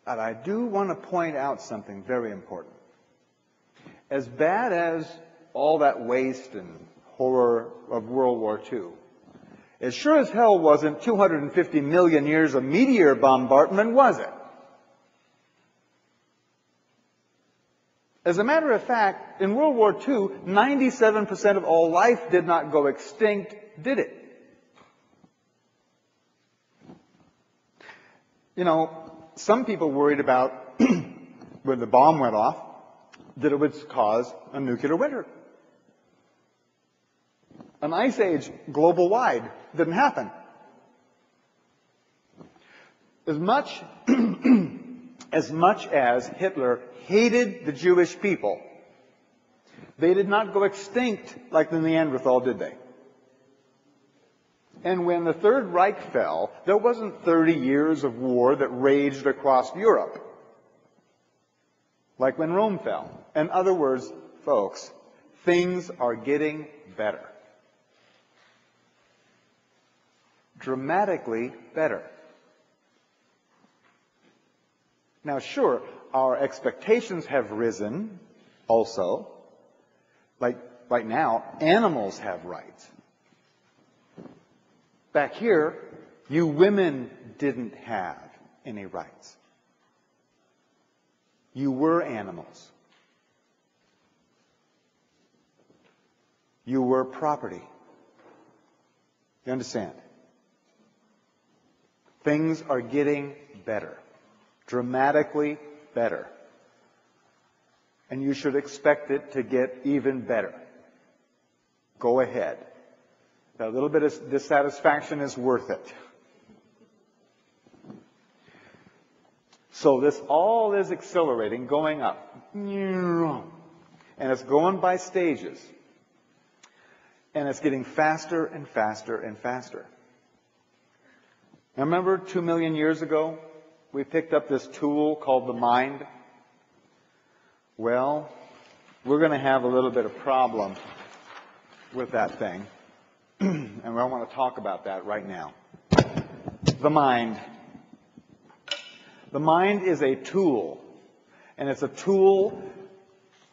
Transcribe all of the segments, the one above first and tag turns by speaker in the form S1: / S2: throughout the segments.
S1: But I do want to point out something very important. As bad as all that waste and horror of World War II, it sure as hell wasn't 250 million years of meteor bombardment, was it? As a matter of fact, in World War II, 97% of all life did not go extinct, did it? You know, some people worried about, when the bomb went off, that it would cause a nuclear winter. An ice age global-wide didn't happen. As much as Hitler hated the Jewish people, they did not go extinct like the Neanderthal, did they? And when the Third Reich fell, there wasn't 30 years of war that raged across Europe, like when Rome fell. In other words, folks, things are getting better. Dramatically better. Now, sure, our expectations have risen also. Like right now, animals have rights. Back here, you women didn't have any rights. You were animals. You were property. You understand? Things are getting better. Dramatically better. And you should expect it to get even better. Go ahead. A little bit of dissatisfaction is worth it. So this all is accelerating, going up. And it's going by stages. And it's getting faster and faster and faster. Now remember 2 million years ago, we picked up this tool called the mind? Well, we're going to have a little bit of problem with that thing. And I want to talk about that right now. The mind. The mind is a tool. And it's a tool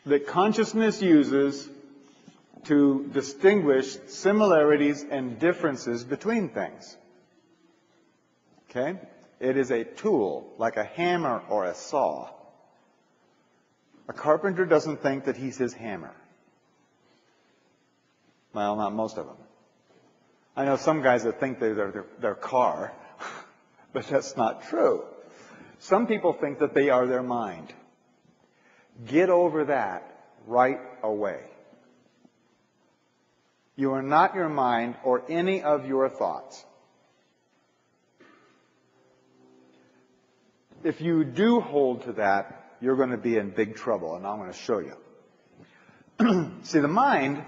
S1: that consciousness uses to distinguish similarities and differences between things. Okay? It is a tool, like a hammer or a saw. A carpenter doesn't think that he's his hammer. Well, not most of them. I know some guys that think they're their car, but that's not true. Some people think that they are their mind. Get over that right away. You are not your mind or any of your thoughts. If you do hold to that, you're going to be in big trouble, and I'm going to show you. See, the mind,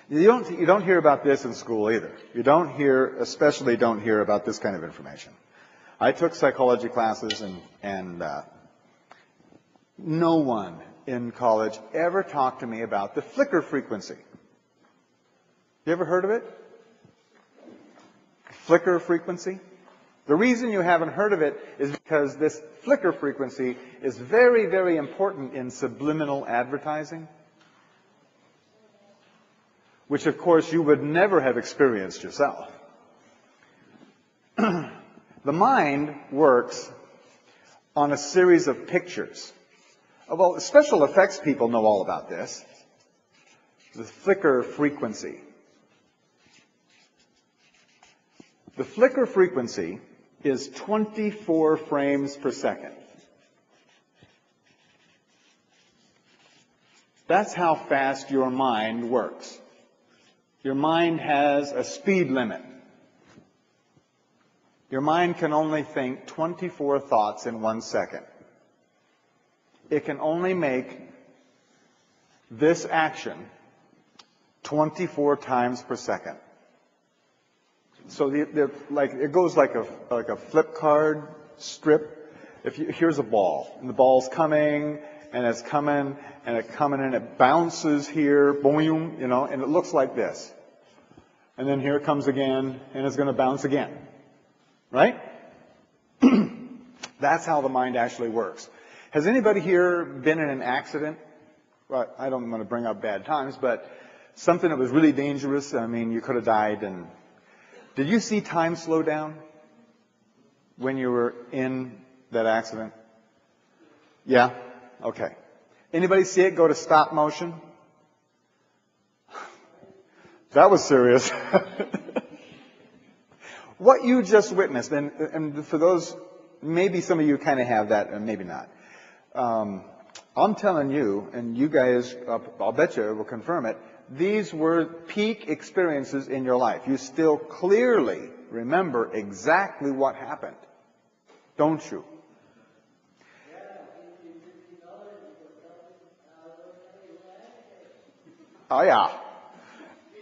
S1: you don't hear about this in school either. You don't hear, especially don't hear about this kind of information. I took psychology classes, and no one in college ever talked to me about the flicker frequency. You ever heard of it? Flicker frequency? The reason you haven't heard of it is because this flicker frequency is very, very important in subliminal advertising, which, of course, you would never have experienced yourself. The mind works on a series of pictures. Well, special effects people know all about this. The flicker frequency. The flicker frequency is 24 frames per second. That's how fast your mind works. Your mind has a speed limit. Your mind can only think 24 thoughts in 1 second. It can only make this action 24 times per second. So it goes like a flip card strip. Here's a ball, and the ball's coming, and it's coming, and it's coming, and it bounces here, boom, and it looks like this. And then here it comes again, and it's going to bounce again. Right? That's how the mind actually works. Has anybody here been in an accident? Well, I don't want to bring up bad times, but something that was really dangerous. I mean, you could have died. And did you see time slow down when you were in that accident? Yeah? Okay. Anybody see it go to stop motion? That was serious. What you just witnessed, and for those, maybe some of you kind of have that, and maybe not. I'm telling you, and you guys, I'll bet you will confirm it, these were peak experiences in your life. You still clearly remember exactly what happened, don't you? Oh, yeah.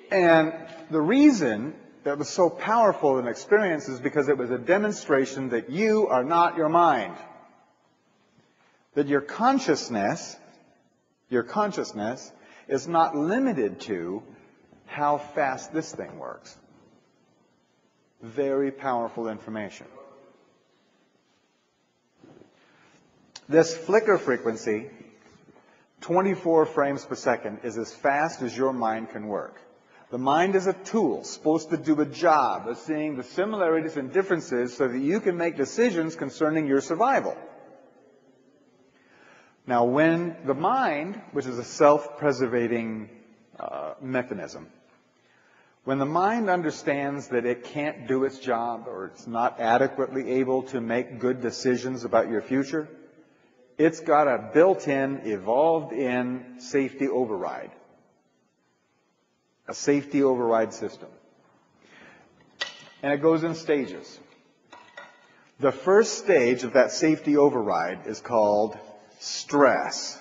S1: And the reason that was so powerful an experience is because it was a demonstration that you are not your mind. That your consciousness is not limited to how fast this thing works. Very powerful information. This flicker frequency, 24 frames per second, is as fast as your mind can work. The mind is a tool supposed to do a job of seeing the similarities and differences so that you can make decisions concerning your survival. Now, when the mind, which is a self-preservating mechanism, when the mind understands that it can't do its job or it's not adequately able to make good decisions about your future, it's got a built-in, evolved-in safety override. A safety override system. And it goes in stages. The first stage of that safety override is called stress.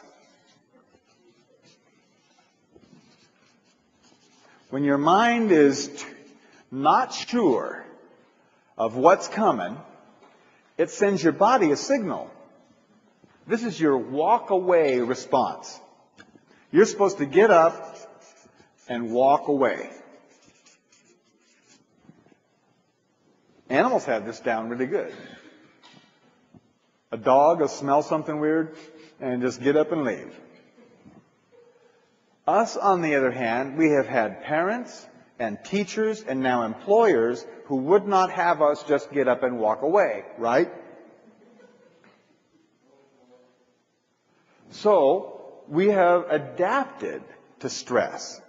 S1: When your mind is not sure of what's coming, it sends your body a signal. This is your walk away response. You're supposed to get up and walk away. Animals have this down really good. A dog will smell something weird and just get up and leave. Us, on the other hand, we have had parents and teachers and now employers who would not have us just get up and walk away, right? So, we have adapted to stress.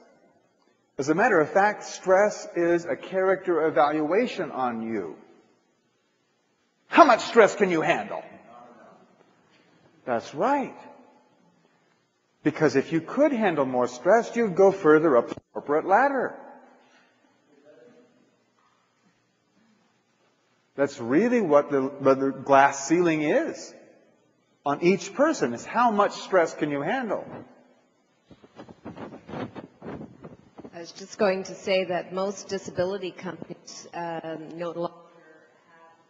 S1: As a matter of fact, stress is a character evaluation on you. How much stress can you handle? That's right. Because if you could handle more stress, you'd go further up the corporate ladder. That's really what the glass ceiling is on each person, is how much stress can you handle?
S2: I was just going to say that most disability companies no longer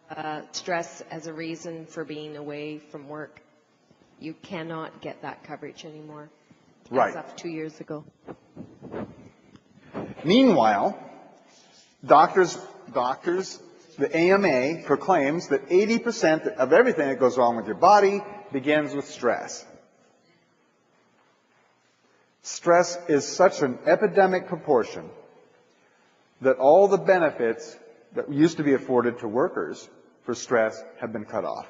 S2: have stress as a reason for being away from work. You cannot get that coverage anymore.
S1: Right.
S2: As of 2 years ago.
S1: Meanwhile, doctors, the AMA proclaims that 80% of everything that goes wrong with your body begins with stress. Stress is such an epidemic proportion that all the benefits that used to be afforded to workers for stress have been cut off.